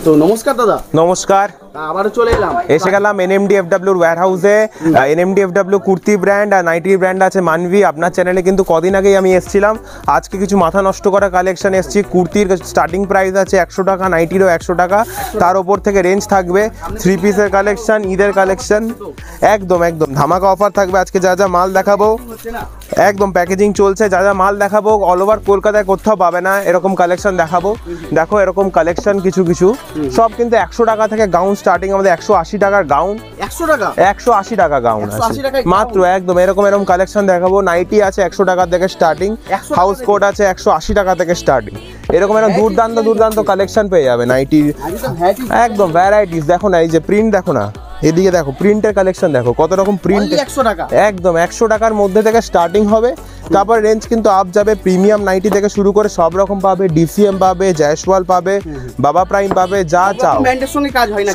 তো নমস্কার দাদা। নমস্কার। আবারও চলে এলাম, এসে গেলাম এনএমডিএফডব্লিউর ওয়্যারহাউসে। এনএমডিএফডব্লিউ কুর্তি ব্র্যান্ড আর নাইটির ব্র্যান্ড আছে মানভি। আপনার চ্যানেলে কিন্তু কদিন আগেই আমি এসেছিলাম। আজকে কিছু মাথা নষ্ট করা কালেকশন এসেছি। কুর্তির স্টার্টিং প্রাইস আছে 100 টাকা, নাইটিরও 100 টাকা, তার ওপর থেকে রেঞ্জ থাকবে। 3 পিসের কালেকশন, ঈদের কালেকশন, একদম একদম ধামাকা অফার থাকবে। আজকে যা যা মাল দেখাবো একদম প্যাকেজিং চলছে, যা যা মাল দেখাবো অল ওভার কলকাতায় কোথাও পাবে না এরকম কালেকশন দেখাবো। দেখো এরকম কালেকশন কিছু কিছু সব কিন্তু 100 টাকা থেকে গাউন স্টার্টিং। আমাদের 180 টাকার গাউন, 180 টাকা গাউন আছে মাত্র। একদম এরকম এরকম কালেকশন দেখাবো। নাইটি আছে 100 টাকা থেকে স্টার্টিং, হাউস কোট আছে 180 টাকা থেকে স্টার্টিং। এরকম এরকম দুর্দান্ত দুর্দান্ত কালেকশন পেয়ে যাবে নাইটির, একদম ভ্যারাইটিস। দেখো না এই যে প্রিন্ট দেখো না, এদিকে দেখো প্রিন্টের কালেকশন দেখো কত রকম প্রিন্ট। একদম 100 টাকার মধ্যে থেকে স্টার্টিং হবে, তারপর রেঞ্জ কিন্তু আপ যাবে। প্রিমিয়াম নাইটি থেকে শুরু করে সব রকম পাবে, ডিসিএম পাবে, জয়সওয়াল পাবে, বাবা প্রাইম পাবে, যা চাও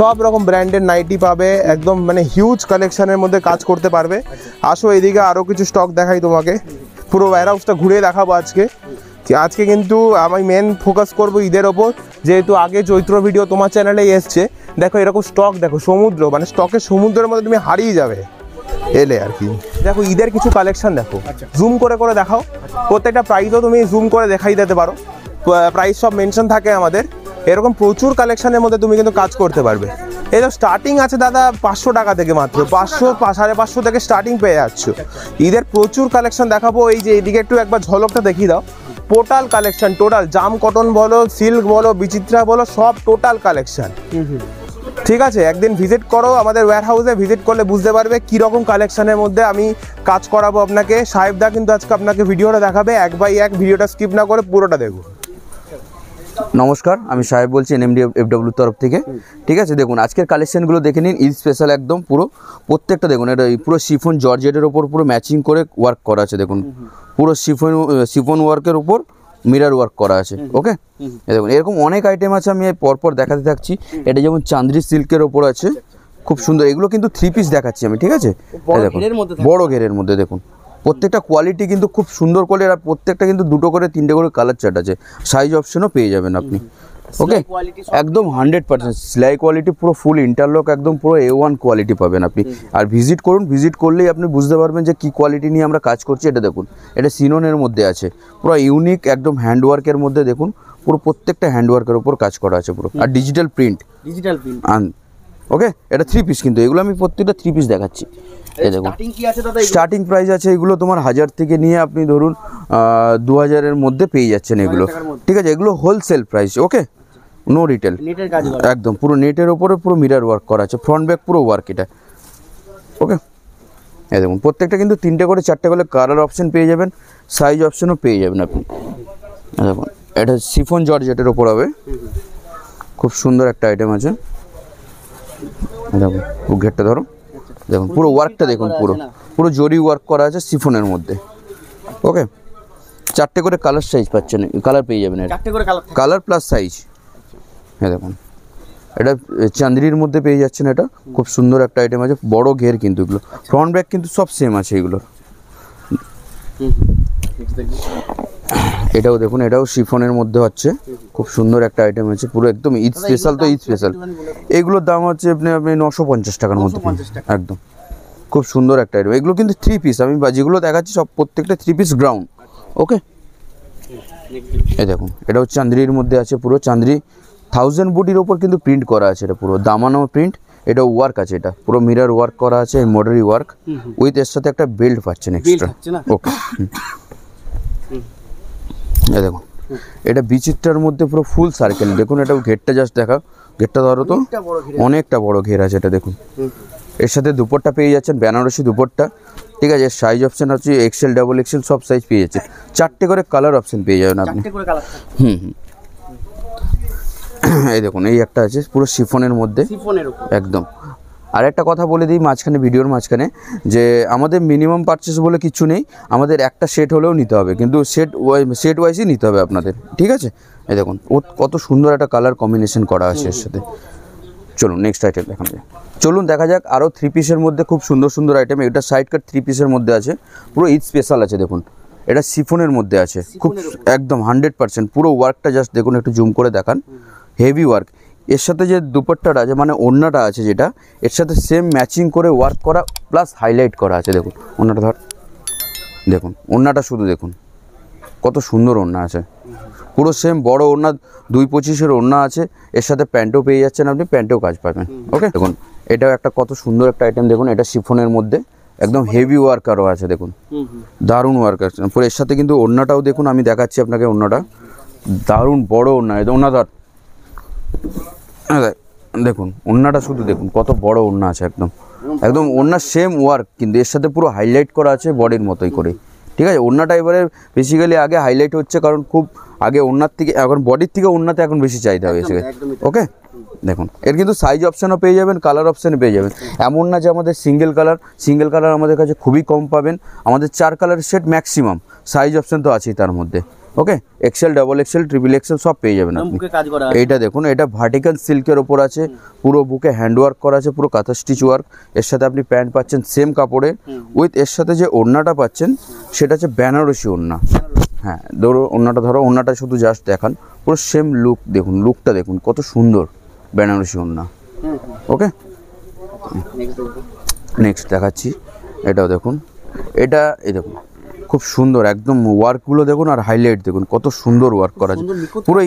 সব রকম ব্র্যান্ডের নাইটি পাবে। একদম মানে হিউজ কালেকশনের মধ্যে কাজ করতে পারবে। আসো এদিকে আরো কিছু স্টক দেখাই তোমাকে, পুরো ওয়্যারহাউসটা ঘুরে দেখাবো আজকে। আজকে কিন্তু আমি মেন ফোকাস করবো ঈদের ওপর, যেহেতু আগে চৈত্র ভিডিও তোমার চ্যানেলেই এসছে। দেখো এরকম স্টক দেখো, সমুদ্র মানে স্টকের সমুদ্রের মধ্যে তুমি হারিয়ে যাবে এলে আর কি। দেখো ঈদের কিছু কালেকশন দেখো, জুম করে করে দেখাও। প্রত্যেকটা প্রাইসও তুমি জুম করে দেখাই দিতে পারো, প্রাইস সব মেনশন থাকে আমাদের। এরকম প্রচুর কালেকশনের মধ্যে তুমি কিন্তু কাজ করতে পারবে। এই তো স্টার্টিং আছে দাদা 500 টাকা থেকে, মাত্র 500 550 থেকে স্টার্টিং পেয়ে যাচ্ছ। ঈদের প্রচুর কালেকশন দেখাবো। এই যে এইদিকে একটু একবার ঝলকটা দেখিয়ে দাও। টোটাল কালেকশন, টোটাল জাম কটন বলো, সিল্ক বলো, বিচিত্রা বলো, সব টোটাল কালেকশন। ঠিক আছে, একদিন ভিজিট করো আমাদের ওয়্যারহাউসে। ভিজিট করলে বুঝতে পারবে কীরকম কালেকশনের মধ্যে আমি কাজ করাবো আপনাকে। সাহেবদা কিন্তু আজকে আপনাকে ভিডিওটা দেখাবে, 1 বাই 1 ভিডিওটা স্কিপ না করে পুরোটা দেখো। নমস্কার, আমি সাহেব বলছি এনএমডিএফডব্লিউর তরফ থেকে। ঠিক আছে, দেখুন আজকের কালেকশনগুলো দেখে নিন। ঈদ স্পেশাল একদম পুরো প্রত্যেকটা দেখুন, এটা পুরো শিফন জর্জেটের ওপর পুরো ম্যাচিং করে ওয়ার্ক করা আছে। দেখুন পুরো শিফন ওয়ার্কের উপর মিরার ওয়ার্ক করা আছে। ওকে, দেখুন এরকম অনেক আইটেম আছে, আমি পরপর দেখাতে থাকছি। এটা যেমন চান্দ্রি সিল্কের ওপর আছে, খুব সুন্দর। এগুলো কিন্তু 3 পিস দেখাচ্ছি আমি। ঠিক আছে, দেখুন বড় ঘেরের মধ্যে দেখুন প্রত্যেকটা কোয়ালিটি কিন্তু খুব সুন্দর কোয়ালিটি। আর প্রত্যেকটা কিন্তু 2টো করে 3টে করে কালার চার্ট আছে, সাইজ অপশনও পেয়ে যাবেন আপনি। ওকে, একদম 100% সেলাই কোয়ালিটি, পুরো ফুল ইন্টারলক, একদম পুরো A1 কোয়ালিটি পাবেন আপনি। আর ভিজিট করুন, ভিজিট করলেই আপনি বুঝতে পারবেন যে কী কোয়ালিটি নিয়ে আমরা কাজ করছি। এটা দেখুন, এটা সিননের মধ্যে আছে, পুরো ইউনিক একদম হ্যান্ডওয়ার্কের মধ্যে। দেখুন পুরো প্রত্যেকটা হ্যান্ডওয়ার্কের উপর কাজ করা আছে পুরো, আর ডিজিটাল প্রিন্ট। ওকে, এটা 3 পিস কিন্তু, এগুলো আমি প্রত্যেকটা 3 পিস দেখাচ্ছি। এই দেখুন স্টার্টিং প্রাইস আছে এগুলো তোমার 1000 থেকে নিয়ে আপনি ধরুন 2000-এর মধ্যে পেয়ে যাচ্ছেন এগুলো। ঠিক আছে, এগুলো হোলসেল প্রাইস। ওকে, নো রিটেল, একদম পুরো নেটের ওপরে পুরো মিরার ওয়ার্ক করা আছে, ফ্রন্ট ব্যাক পুরো ওয়ার্ক এটা। ওকে, এই দেখুন প্রত্যেকটা কিন্তু 3টে করে 4টে করে কালার অপশন পেয়ে যাবেন, সাইজ অপশনও পেয়ে যাবেন আপনি। দেখুন এটা শিফন জর্জেটের ওপর হবে, খুব সুন্দর একটা আইটেম আছে। দেখুন ঘেরটা ধরো, দেখুন পুরো ওয়ার্কটা দেখুন, পুরো পুরো জরি ওয়ার্ক করা আছে শিফনের মধ্যে। ওকে, 4টে করে কালার সাইজ পাচ্ছেন, কালার পেয়ে যাবেন, কালার প্লাস সাইজ। হ্যাঁ দেখুন এটা চান্দ্রির মধ্যে পেয়ে যাচ্ছেন। এটা খুব সুন্দর একটা আইটেম আছে, বড় ঘের কিন্তু এগুলো, ফ্রন্ট ব্যাক কিন্তু সব সেম আছে এগুলোর। এটাও দেখুন, এটাও শিফনের মধ্যে হচ্ছে, খুব সুন্দর একটা আইটেম আছে, পুরো একদম ঈদ স্পেশাল। তো ঈদ স্পেশাল এগুলোর দাম হচ্ছে আপনি 950 টাকার মধ্যে, একদম খুব সুন্দর একটা আইটেম। এগুলো কিন্তু 3 পিস, আমি যেগুলো দেখাচ্ছি সব প্রত্যেকটা 3 পিস গ্রাউন্ড। ওকে, এই দেখুন এটাও চান্দ্রির মধ্যে আছে, পুরো চান্দ্রি 1000 বুটির ওপর কিন্তু প্রিন্ট করা আছে। এটা পুরো দামানো প্রিন্ট, এটা ওয়ার্ক আছে, এটা পুরো মিরার ওয়ার্ক করা আছে, এমব্রয়ডারি ওয়ার্ক উইথ এর সাথে একটা বেল্ট পাচ্ছেন এক্সট্রা। ওকে, এই দেখুন এটা বিচিত্রার মধ্যে পুরো ফুল সার্কেল। দেখুন এটা ঘেরটা জাস্ট দেখা, ঘেরটা ধরো তো, অনেকটা বড় ঘের আছে এটা। দেখুন এর সাথে দুপট্টা পেয়ে যাচ্ছেন, বেনারসি দুপট্টা। ঠিক আছে, সাইজ অপশন হচ্ছে XL, XXL সব সাইজ পেয়ে যাচ্ছে। 4টে করে কালার অপশন পেয়ে যাবেন আপনি। এই দেখুন এই একটা আছে পুরো শিফনের মধ্যে একদম। আর একটা কথা বলে দিই মাঝখানে, ভিডিওর মাঝখানে, যে আমাদের মিনিমাম পারচেস বলে কিছু নেই, আমাদের একটা সেট হলেও নিতে হবে, কিন্তু সেট ওয়াইজই নিতে হবে আপনাদের। ঠিক আছে, এই দেখুন কত সুন্দর একটা কালার কম্বিনেশন করা আছে এর সাথে। চলুন নেক্সট আইটেম দেখানো যায়। চলুন দেখা যাক আরও 3 পিসের মধ্যে খুব সুন্দর সুন্দর আইটেম। এটা সাইড কাট 3 পিসের মধ্যে আছে, পুরো ঈদ স্পেশাল আছে। দেখুন এটা শিফনের মধ্যে আছে, খুব একদম 100% পুরো ওয়ার্কটা জাস্ট দেখুন, একটু জুম করে দেখান, হেভি ওয়ার্ক। এর সাথে যে দুপাট্টাটা আছে মানে ওড়নাটা আছে যেটা, এর সাথে সেম ম্যাচিং করে ওয়ার্ক করা প্লাস হাইলাইট করা আছে। দেখুন ওড়নাটা ধর, দেখুন ওড়নাটা শুধু দেখুন কত সুন্দর ওড়না আছে, পুরো সেম বড় ওড়না 225-এর ওড়না আছে, এর সাথে প্যান্টও পেয়ে যাচ্ছেন আপনি, প্যান্টেও কাজ পাবেন। ওকে, দেখুন এটাও একটা কত সুন্দর একটা আইটেম, দেখুন এটা শিফনের মধ্যে একদম হেভি ওয়ার্কারও আছে, দেখুন দারুণ ওয়ার্ক আছে পুরো। এর সাথে কিন্তু ওড়নাটাও দেখুন, আমি দেখাচ্ছি আপনাকে ওড়নাটা, দারুণ বড় ওড়না, এটা ওড়না ধর, দেখুন ওড়নাটা শুধু দেখুন কত বড় ওড়না আছে, একদম একদম ওড়নার সেম ওয়ার্ক, কিন্তু এর সাথে পুরো হাইলাইট করা আছে বডির মতোই করে। ঠিক আছে, ওড়নাটা এবারে বেসিক্যালি আগে হাইলাইট হচ্ছে, কারণ খুব আগে ওড়নার থেকে এখন বডির থেকে ওড়নাতে এখন বেশি চাহিদা হয়েছে। ওকে, দেখুন এর কিন্তু সাইজ অপশানও পেয়ে যাবেন, কালার অপশানও পেয়ে যাবেন। এমন না যে আমাদের সিঙ্গেল কালার আমাদের কাছে খুবই কম পাবেন, আমাদের 4 কালারের সেট ম্যাক্সিমাম, সাইজ অপশান তো আছেই তার মধ্যে। Okay, XL, double XL, triple XL সব পেয়ে যাবেন আপনি। এইটা দেখুন, এটা ভার্টিক্যাল সিল্কের ওপর আছে, পুরো বুকে হ্যান্ড ওয়ার্ক করা আছে, পুরো কাঁথা স্টিচ ওয়ার্ক। এর সাথে আপনি প্যান্ট পাচ্ছেন সেম কাপড়ে, উইথ এর সাথে যে ওড়নাটা পাচ্ছেন সেটা হচ্ছে বেনারসি ওড়না। হ্যাঁ, ধরো ওড়নাটা, ধরো ওড়নাটা শুধু জাস্ট দেখান, পুরো সেম লুক, দেখুন লুকটা দেখুন কত সুন্দর বেনারসি ওড়না। ওকে, নেক্সট দেখাচ্ছি, এটাও দেখুন, এটা এই দেখুন খুব সুন্দর একদম ওয়ার্কগুলো দেখুন, আর হাইলাইট দেখুন কত সুন্দর ওয়ার্ক করা আছে, পুরো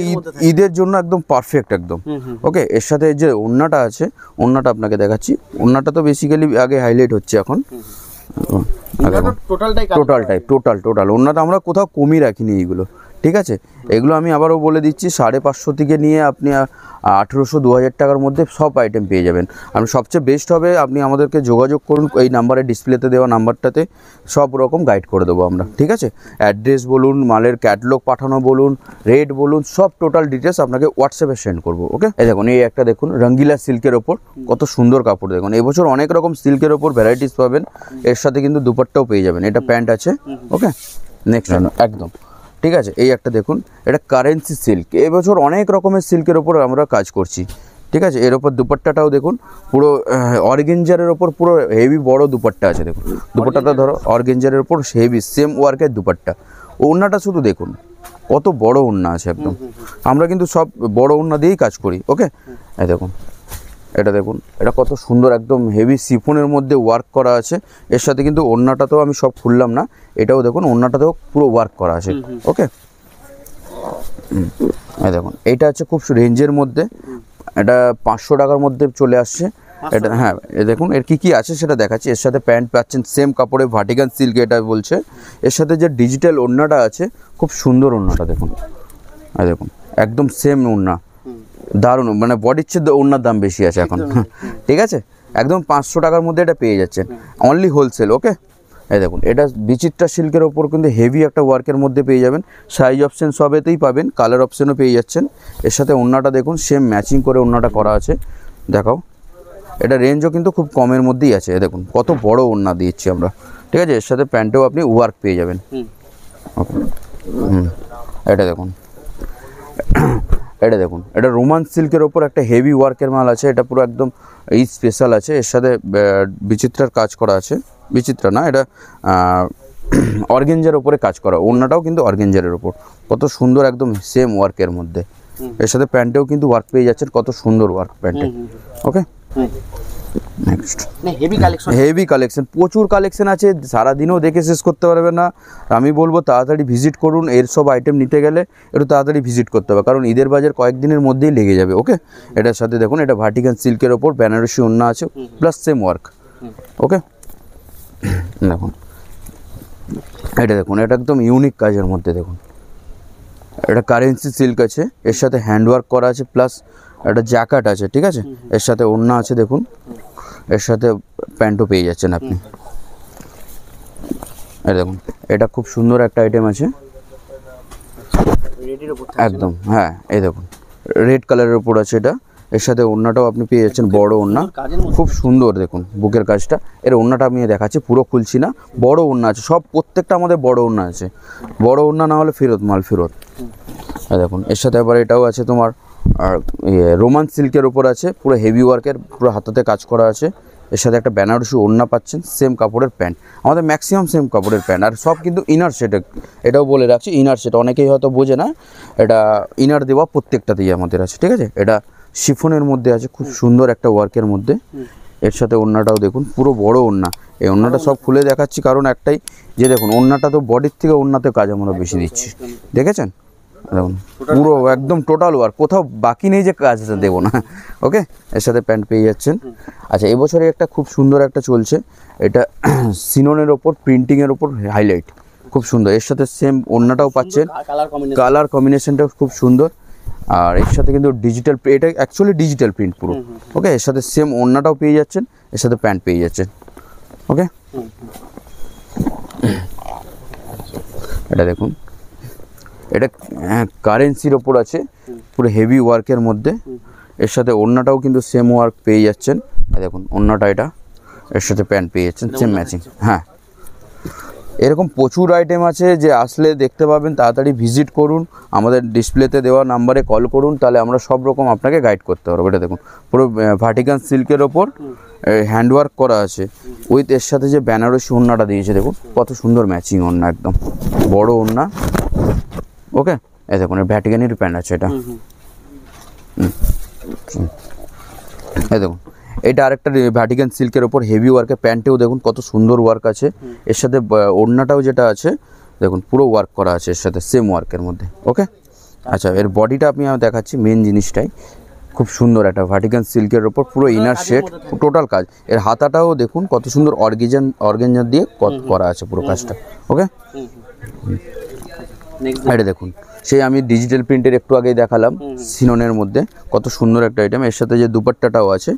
ঈদের জন্য একদম পারফেক্ট একদম। ওকে, এর সাথে যে ওড়নাটা আছে, ওড়নাটা আপনাকে দেখাচ্ছি, ওড়নাটা তো বেসিক্যালি আগে হাইলাইট হচ্ছে এখন, টোটাল ওড়নাটা আমরা কোথাও কমই রাখিনি এইগুলো। ঠিক আছে, এগুলো আমি আবারও বলে দিচ্ছি, 550 থেকে নিয়ে আপনি 1800-2000 টাকার মধ্যে সব আইটেম পেয়ে যাবেন। আমি সবচেয়ে বেস্ট হবে আপনি আমাদেরকে যোগাযোগ করুন, এই নাম্বারে ডিসপ্লেতে দেওয়া নাম্বারটাতে সব রকম গাইড করে দেবো আমরা। ঠিক আছে, অ্যাড্রেস বলুন, মালের ক্যাটালগ পাঠানো বলুন, রেট বলুন, সব টোটাল ডিটেলস আপনাকে হোয়াটসঅ্যাপে সেন্ড করবো। ওকে, এই দেখুন এই একটা দেখুন রঙ্গিলা সিল্কের ওপর কত সুন্দর কাপড়, দেখুন এবছর অনেক রকম সিল্কের ওপর ভ্যারাইটিস পাবেন, এর সাথে কিন্তু দুপাট্টাও পেয়ে যাবেন, এটা প্যান্ট আছে। ওকে, নেক্সট একদম ঠিক আছে, এই একটা দেখুন, এটা কারেন্সি সিল্ক, এবছর অনেক রকমের সিল্কের ওপর আমরা কাজ করছি। ঠিক আছে, এর ওপর দুপাট্টাটাও দেখুন পুরো অর্গেঞ্জারের ওপর পুরো হেভি বড় দুপাট্টা আছে, দেখুন দুপাট্টাটা ধরো অর্গেঞ্জারের ওপর হেভি সেম ওয়ার্কের দুপাট্টা। ওড়নাটা শুধু দেখুন কত বড় ওড়না আছে একদম, আমরা কিন্তু সব বড় ওড়না দিয়েই কাজ করি। ওকে, এই দেখুন এটা দেখুন, এটা কত সুন্দর একদম হেভি সিফনের মধ্যে ওয়ার্ক করা আছে, এর সাথে কিন্তু ওড়নাটাতেও আমি সব খুললাম না, এটাও দেখুন ওড়নাটাতেও পুরো ওয়ার্ক করা আছে। ওকে, এই দেখুন এইটা হচ্ছে খুব রেঞ্জের মধ্যে, এটা 500 টাকার মধ্যে চলে আসছে এটা। হ্যাঁ, দেখুন এর কি আছে সেটা দেখাচ্ছি, এর সাথে প্যান্ট পাচ্ছেন সেম কাপড়ে ভার্টিক্যাল সিল্ক এটা বলছে, এর সাথে যে ডিজিটাল ওড়নাটা আছে খুব সুন্দর ওড়নাটা দেখুন, এই দেখুন একদম সেম ওড়না, দারুণ, মানে বডির চেয়ে ওড়নার দাম বেশি আছে এখন। ঠিক আছে, একদম 500 টাকার মধ্যে এটা পেয়ে যাচ্ছেন, অনলি হোলসেল। ওকে, এই দেখুন এটা বিচিত্রা সিল্কের ওপর কিন্তু হেভি একটা ওয়ার্কের মধ্যে পেয়ে যাবেন, সাইজ অপশান সবেতেই পাবেন, কালার অপশানও পেয়ে যাচ্ছেন। এর সাথে ওড়নাটা দেখুন সেম ম্যাচিং করে ওড়নাটা করা আছে, দেখাও, এটা রেঞ্জও কিন্তু খুব কমের মধ্যেই আছে, দেখুন কত বড় ওড়না দিচ্ছি আমরা। ঠিক আছে, এর সাথে প্যান্টেও আপনি ওয়ার্ক পেয়ে যাবেন। ওকে, এটা দেখুন, এটা দেখুন, এটা রোমান সিল্কের ওপর একটা হেভি ওয়ার্কের মাল আছে, এটা পুরো একদম ঈদ স্পেশাল আছে, এর সাথে বিচিত্রার কাজ করা আছে, বিচিত্রা না এটা অর্গেঞ্জার ওপরে কাজ করা, ওড়নাটাও কিন্তু অর্গেঞ্জারের ওপর কত সুন্দর একদম সেম ওয়ার্কের মধ্যে, এর সাথে প্যান্টেও কিন্তু ওয়ার্ক পেয়ে যাচ্ছেন, কত সুন্দর ওয়ার্ক প্যান্টে। ওকে, নেক্সট হেভি কালেকশন, প্রচুর কালেকশন আছে, সারাদিনও দেখে শেষ করতে পারবে না। আমি বলবো তাড়াতাড়ি ভিজিট করুন, এর সব আইটেম নিতে গেলে একটু তাড়াতাড়ি ভিজিট করতে হবে, কারণ ঈদের বাজার কয়েকদিনের মধ্যেই লেগে যাবে। ওকে, এটার সাথে দেখুন এটা ভার্টিক্যাল সিল্কের ওপর বেনারসি ওড়না আছে প্লাস সেম ওয়ার্ক। ওকে, দেখুন এটা দেখুন, এটা একদম ইউনিক কাজের মধ্যে, দেখুন এটা কারেন্সি সিল্ক আছে, এর সাথে হ্যান্ডওয়ার্ক করা আছে প্লাস একটা জ্যাকেট আছে। ঠিক আছে, এর সাথে ওড়না আছে দেখুন, এর সাথে প্যান্টও পেয়ে যাচ্ছেন আপনি। এই দেখুন এটা খুব সুন্দর একটা আইটেম আছে একদম। হ্যাঁ, এই দেখুন রেড কালারের উপর আছে এটা, এর সাথে ওড়নাটাও আপনি পেয়ে যাচ্ছেন, বড় ওড়না খুব সুন্দর, দেখুন বুকের কাজটা। এর ওড়নাটা আমি দেখাচ্ছি, পুরো খুলছি না, বড় ওড়না আছে সব, প্রত্যেকটা আমাদের বড় ওড়না আছে, বড় ওড়না না হলে ফেরত, মাল ফেরত। দেখুন এর সাথে আবার এটাও আছে তোমার, আর রোমান সিল্কের উপর আছে, পুরো হেভি ওয়ার্কের, পুরো হাতাতে কাজ করা আছে, এর সাথে একটা বেনারসি ওড়না পাচ্ছেন, সেম কাপড়ের প্যান্ট, আমাদের ম্যাক্সিমাম সেম কাপড়ের প্যান্ট, আর সব কিন্তু ইনার সেট, এটাও বলে রাখছি ইনার সেট, অনেকেই হয়তো বোঝে না, এটা ইনার দেওয়া প্রত্যেকটাতেই আমাদের আছে। ঠিক আছে, এটা শিফনের মধ্যে আছে, খুব সুন্দর একটা ওয়ার্কের মধ্যে। এর সাথে ওড়নাটাও দেখুন পুরো বড় ওড়না। এই ওড়নাটা সব খুলে দেখাচ্ছি কারণ একটাই যে দেখুন ওড়নাটা তো বডির থেকে ওড়নাতে কাজ আমরা বেশি দিচ্ছি, দেখেছেন? দেখুন পুরো একদম টোটাল ওয়ার্ক, কোথাও বাকি নেই যে কাজটা দেবো না। ওকে, এর সাথে প্যান্ট পেয়ে যাচ্ছেন। আচ্ছা, এবছরে একটা খুব সুন্দর একটা চলছে, এটা সিননের ওপর প্রিন্টিংয়ের ওপর হাইলাইট, খুব সুন্দর। এর সাথে সেম ওড়নাটাও পাচ্ছেন, কালার কম্বিনেশনটাও খুব সুন্দর। আর এর সাথে কিন্তু ডিজিটাল, এটা অ্যাকচুয়ালি ডিজিটাল প্রিন্ট পুরো। ওকে, এর সাথে সেম ওড়নাটাও পেয়ে যাচ্ছেন, এর সাথে প্যান্ট পেয়ে যাচ্ছেন। ওকে, এটা দেখুন, এটা কারেন্সির ওপর আছে, পুরো হেভি ওয়ার্কের মধ্যে। এর সাথে ওড়নাটাও কিন্তু সেম ওয়ার্ক পেয়ে যাচ্ছেন। দেখুন ওড়নাটা এটা, এর সাথে প্যান্ট পেয়ে যাচ্ছেন সেম ম্যাচিং। হ্যাঁ, এরকম প্রচুর আইটেম আছে, যে আসলে দেখতে পাবেন। তাড়াতাড়ি ভিজিট করুন, আমাদের ডিসপ্লেতে দেওয়া নাম্বারে কল করুন, তাহলে আমরা সব রকম আপনাকে গাইড করতে পারবো। এটা দেখুন পুরো ভার্টিকান সিল্কের ওপর হ্যান্ডওয়ার্ক করা আছে, উইথ এর সাথে যে বেনারসি ওড়নাটা দিয়েছে দেখুন কত সুন্দর ম্যাচিং ওড়না, একদম বড় ওড়না। ওকে, এই দেখুন ভ্যাটিকানের প্যান্ট আছে এটা। এই দেখুন এটা আরেকটা ভ্যাটিকান সিল্কের ওপর হেভি ওয়ার্কের, প্যান্টেও দেখুন কত সুন্দর ওয়ার্ক আছে। এর সাথে ওড়নাটাও যেটা আছে দেখুন পুরো ওয়ার্ক করা আছে এর সাথে সেম ওয়ার্কের মধ্যে। ওকে, আচ্ছা, এর বডিটা আমি দেখাচ্ছি, মেন জিনিসটাই খুব সুন্দর একটা ভ্যাটিকান সিল্কের ওপর পুরো ইনার সেট টোটাল কাজ। এর হাতাটাও দেখুন কত সুন্দর অর্গেঞ্জা দিয়ে করা আছে পুরো কাজটা। ওকে, এটা দেখুন সেই আমি ডিজিটাল প্রিন্টের একটু আগেই দেখালাম সিননের মধ্যে, কত সুন্দর একটা আইটেম। এর সাথে যে দুপাট্টাটাও আছে,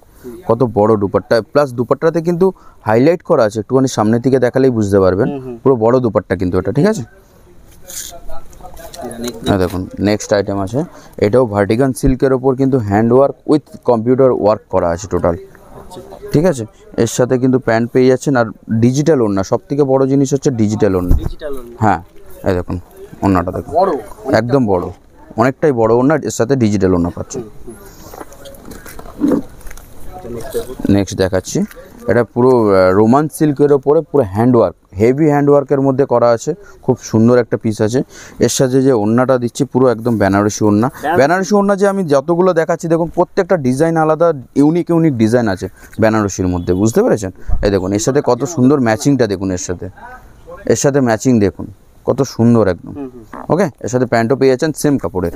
কত বড় দুপাট্টা, প্লাস দুপাট্টাতে কিন্তু হাইলাইট করা আছে, একটুখানি সামনের দিকে দেখালেই বুঝতে পারবেন, পুরো বড় দুপাট্টা কিন্তু এটা, ঠিক আছে? দেখুন নেক্সট আইটেম আছে, এটাও ভার্টিকান সিল্কের ওপর কিন্তু hand work with computer work করা আছে টোটাল, ঠিক আছে? এর সাথে কিন্তু প্যান্ট পেয়ে যাচ্ছেন, আর ডিজিটাল ওড়না, সব থেকে বড় জিনিস হচ্ছে ডিজিটাল ওড়না। হ্যাঁ, এই দেখুন ওড়নাটা দেখুন একদম বড়, অনেকটাই বড় ওড়না, এর সাথে ডিজিটাল ওড়না পাচ্ছেন। নেক্সট দেখাচ্ছি, এটা পুরো রোমান সিল্কের ওপরে পুরো হ্যান্ডওয়ার্ক, হেভি হ্যান্ডওয়ার্কের মধ্যে করা আছে, খুব সুন্দর একটা পিস আছে। এর সাথে যে ওড়নাটা দিচ্ছি পুরো একদম বেনারসি ওড়না। বেনারসি ওড়না যে আমি যতগুলো দেখাচ্ছি দেখুন প্রত্যেকটা ডিজাইন আলাদা, ইউনিক ইউনিক ডিজাইন আছে বেনারসির মধ্যে, বুঝতে পেরেছেন? এই দেখুন এর সাথে কত সুন্দর ম্যাচিংটা দেখুন, এর সাথে ম্যাচিং দেখুন কত সুন্দর একদম। ওকে, এর সাথে প্যান্টও পেয়ে যাচ্ছেন সেম কাপড়ের।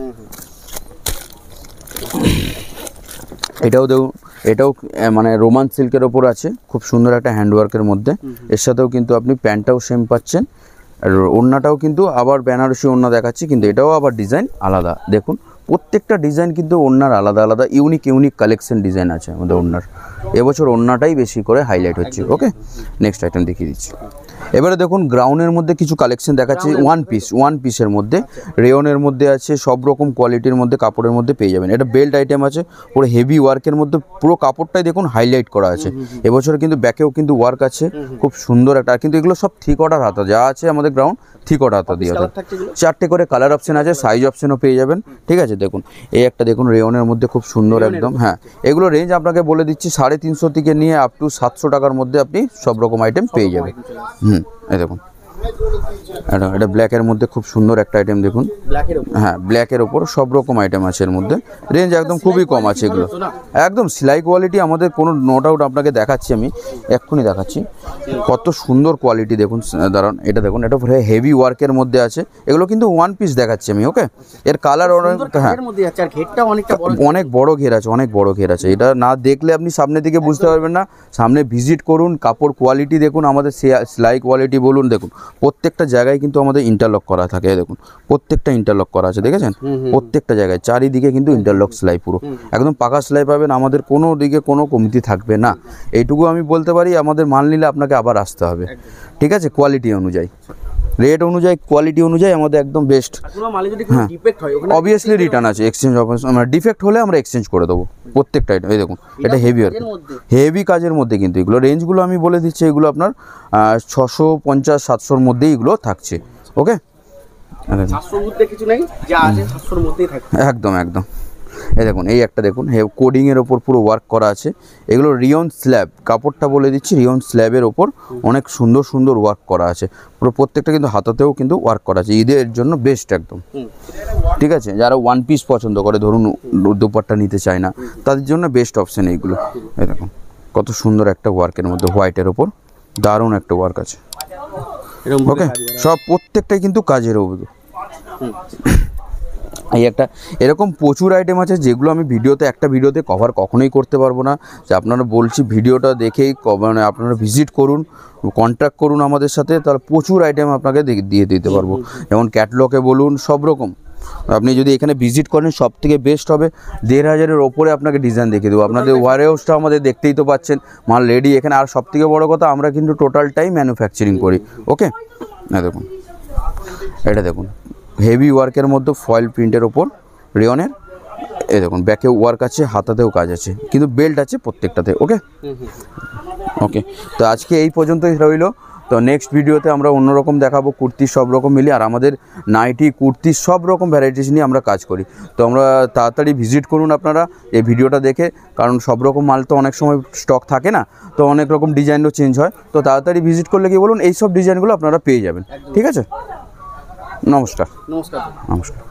এটাও দেখুন, এটাও মানে রোমান সিল্কের ওপর আছে, খুব সুন্দর একটা হ্যান্ডওয়ার্কের মধ্যে। এর সাথেও কিন্তু আপনি প্যান্টটাও সেম পাচ্ছেন, আর ওড়নাটাও কিন্তু আবার বেনারসি ওড়না দেখাচ্ছি, কিন্তু এটাও আবার ডিজাইন আলাদা। দেখুন প্রত্যেকটা ডিজাইন কিন্তু ওড়নার আলাদা আলাদা ইউনিক ইউনিক কালেকশন ডিজাইন আছে আমাদের ওড়নার। এবছর ওড়নাটাই বেশি করে হাইলাইট হচ্ছে। ওকে, নেক্সট আইটেম দেখিয়ে দিচ্ছি। এবারে দেখুন গ্রাউন্ডের মধ্যে কিছু কালেকশন দেখাচ্ছি, ওয়ান পিসের মধ্যে, রেয়নের মধ্যে আছে, সব রকম কোয়ালিটির মধ্যে কাপড়ের মধ্যে পেয়ে যাবেন। এটা বেল্ট আইটেম আছে, পুরো হেভি ওয়ার্কের মধ্যে, পুরো কাপড়টাই দেখুন হাইলাইট করা আছে। এবছর কিন্তু ব্যাকেও কিন্তু ওয়ার্ক আছে, খুব সুন্দর একটা, কিন্তু এগুলো সব থ্রি কোয়ার্টার হাতা, যা আছে আমাদের গ্রাউন্ড থ্রি কোয়ার্টার হাতা দিয়ে, 4টে করে কালার অপশন আছে, সাইজ অপশনও পেয়ে যাবেন, ঠিক আছে? দেখুন এই একটা দেখুন রেয়নের মধ্যে খুব সুন্দর একদম। হ্যাঁ, এগুলো রেঞ্জ আপনাকে বলে দিচ্ছি 350 থেকে নিয়ে আপ টু 700 টাকার মধ্যে আপনি সব রকম আইটেম পেয়ে যাবেন। এই দেখুন এটা ব্ল্যাকের মধ্যে খুব সুন্দর একটা আইটেম দেখুন। হ্যাঁ, ব্ল্যাকের ওপর সব রকম আইটেম আছে, এর মধ্যে রেঞ্জ একদম খুবই কম আছে, এগুলো একদম সেলাই কোয়ালিটি আমাদের, কোনো নো ডাউট। আপনাকে দেখাচ্ছি, আমি এক্ষুনি দেখাচ্ছি কত সুন্দর কোয়ালিটি দেখুন। দাঁড়ান, এটা দেখুন, এটা হেভি ওয়ার্কের মধ্যে আছে, এগুলো কিন্তু ওয়ান পিস দেখাচ্ছি আমি। ওকে, এর কালার হ্যাঁ অনেক বড় ঘের আছে, অনেক বড় ঘের আছে। এটা না দেখলে আপনি সামনে দিকে বুঝতে পারবেন না, সামনে ভিজিট করুন, কাপড় কোয়ালিটি দেখুন, আমাদের সেলাই কোয়ালিটি বলুন, দেখুন প্রত্যেকটা জায়গায় কিন্তু আমাদের ইন্টারলক করা থাকে। দেখুন প্রত্যেকটা ইন্টারলক করা আছে, দেখেছেন? প্রত্যেকটা জায়গায় চারিদিকে কিন্তু ইন্টারলক সেলাই, পুরো একদম পাকা সেলাই পাবেন, আমাদের কোনো দিকে কোনো কমতি থাকবে না। এইটুকু আমি বলতে পারি, আমাদের মাল নিলে আপনাকে আবার আসতে হবে, ঠিক আছে? কোয়ালিটি অনুযায়ী, রেট অনুযায়ী, কোয়ালিটি অনুযায়ী আমাদের একদম বেস্ট। হ্যাঁ, অবভিয়াসলি রিটার্ন আছে, এক্সচেঞ্জ মানে ডিফেক্ট হলে আমরা এক্সচেঞ্জ করে দেবো প্রত্যেকটা আইটেম। এই দেখুন এটা হেভি আর হেভি কাজের মধ্যে, কিন্তু এগুলো রেঞ্জগুলো আমি বলে দিচ্ছি, এগুলো আপনার 650-700-র মধ্যেই এগুলো থাকছে। ওকে, একদম একদম। এই দেখুন এই একটা দেখুন কোডিংয়ের ওপর পুরো ওয়ার্ক করা আছে। এগুলো রিয়ন স্ল্যাব, কাপড়টা বলে দিচ্ছি রিয়ন স্ল্যাবের ওপর অনেক সুন্দর সুন্দর ওয়ার্ক করা আছে পুরো, প্রত্যেকটা কিন্তু হাতাতেও কিন্তু ওয়ার্ক করা আছে, ঈদের জন্য বেস্ট একদম। ঠিক আছে, যারা ওয়ান পিস পছন্দ করে, ধরুন দুপাট্টা নিতে চায় না, তাদের জন্য বেস্ট অপশন এইগুলো। এই দেখুন কত সুন্দর একটা ওয়ার্কের মধ্যে হোয়াইটের ওপর দারুণ একটা ওয়ার্ক আছে। ওকে, সব প্রত্যেকটাই কিন্তু কাজের ওপর। এই একটা এরকম প্রচুর আইটেম আছে যেগুলো আমি একটা ভিডিওতে কভার কখনোই করতে পারবো না। যে আপনারা বলছি ভিডিওটা দেখেই মানে আপনারা ভিজিট করুন, কন্ট্যাক্ট করুন আমাদের সাথে, তাহলে প্রচুর আইটেম আপনাকে দিয়ে দিতে পারবো। যেমন ক্যাটলগে বলুন, সব রকম আপনি যদি এখানে ভিজিট করেন সব থেকে বেস্ট হবে। 1500-এর ওপরে আপনাকে ডিজাইন দেখিয়ে দেবো। আপনাদের ওয়ারহাউসটা আমাদের দেখতেই তো পাচ্ছেন, মাল রেডি এখানে। আর সব থেকে বড়ো কথা, আমরা কিন্তু টোটালটাই ম্যানুফ্যাকচারিং করি। ওকে, না দেখুন এটা দেখুন হেভি ওয়ার্কের মধ্যে ফয়েল প্রিন্টের ওপর রেয়নের। এই দেখুন ব্যাকে ওয়ার্ক আছে, হাতাতেও কাজ আছে, কিন্তু বেল্ট আছে প্রত্যেকটাতে। ওকে ওকে, তো আজকে এই পর্যন্তই রইলো। তো নেক্সট ভিডিওতে আমরা অন্যরকম দেখাবো, কুর্তি সব রকম মিলিয়ে। আর আমাদের নাইটি কুর্তি সব রকম ভ্যারাইটিস নিয়ে আমরা কাজ করি। তো আমরা তাড়াতাড়ি ভিজিট করুন আপনারা এই ভিডিওটা দেখে, কারণ সব রকম মাল তো অনেক সময় স্টক থাকে না, তো অনেক রকম ডিজাইনও চেঞ্জ হয়। তো তাড়াতাড়ি ভিজিট করলে কি বলুন, এই সব ডিজাইনগুলো আপনারা পেয়ে যাবেন। ঠিক আছে, নমস্কার। নমস্কার। নমস্কার।